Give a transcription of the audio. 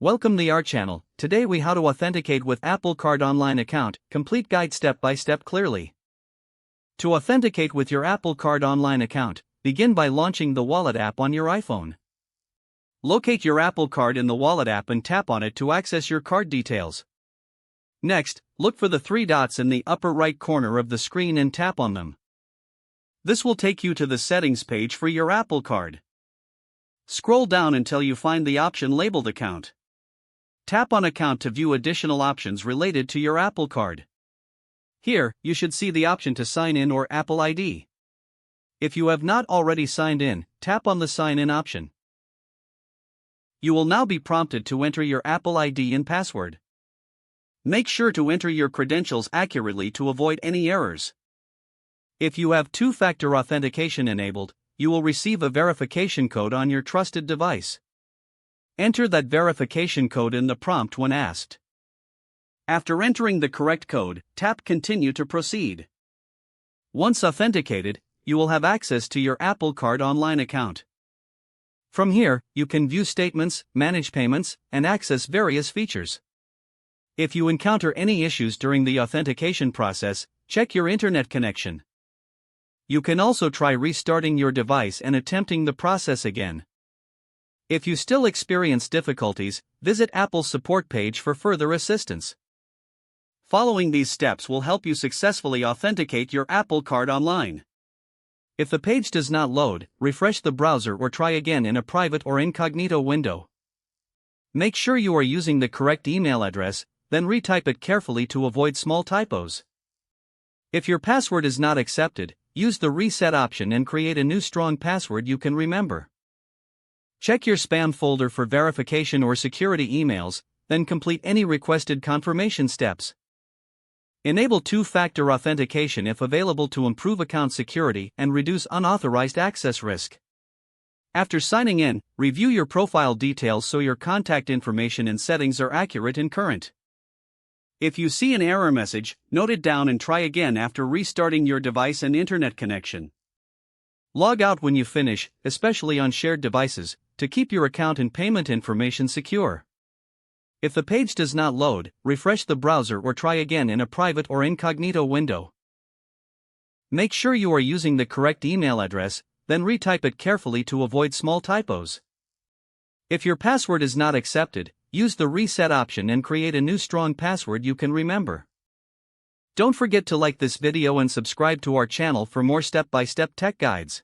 Welcome to our channel. Today we how to authenticate with Apple Card online account, complete guide step by step clearly. To authenticate with your Apple Card online account, begin by launching the Wallet app on your iPhone. Locate your Apple Card in the Wallet app and tap on it to access your card details. Next, look for the three dots in the upper right corner of the screen and tap on them. This will take you to the settings page for your Apple Card. Scroll down until you find the option labeled Account. Tap on Account to view additional options related to your Apple Card. Here, you should see the option to sign in or Apple ID. If you have not already signed in, tap on the Sign In option. You will now be prompted to enter your Apple ID and password. Make sure to enter your credentials accurately to avoid any errors. If you have two-factor authentication enabled, you will receive a verification code on your trusted device. Enter that verification code in the prompt when asked. After entering the correct code, tap Continue to proceed. Once authenticated, you will have access to your Apple Card online account. From here, you can view statements, manage payments, and access various features. If you encounter any issues during the authentication process, check your internet connection. You can also try restarting your device and attempting the process again. If you still experience difficulties, visit Apple's support page for further assistance. Following these steps will help you successfully authenticate your Apple Card online. If the page does not load, refresh the browser or try again in a private or incognito window. Make sure you are using the correct email address, then retype it carefully to avoid small typos. If your password is not accepted, use the Reset option and create a new strong password you can remember. Check your spam folder for verification or security emails, then complete any requested confirmation steps. Enable two-factor authentication if available to improve account security and reduce unauthorized access risk. After signing in, review your profile details so your contact information and settings are accurate and current. If you see an error message, note it down and try again after restarting your device and internet connection. Log out when you finish, especially on shared devices, to keep your account and payment information secure. If the page does not load, refresh the browser or try again in a private or incognito window. Make sure you are using the correct email address, then retype it carefully to avoid small typos. If your password is not accepted, use the Reset option and create a new strong password you can remember. Don't forget to like this video and subscribe to our channel for more step-by-step tech guides.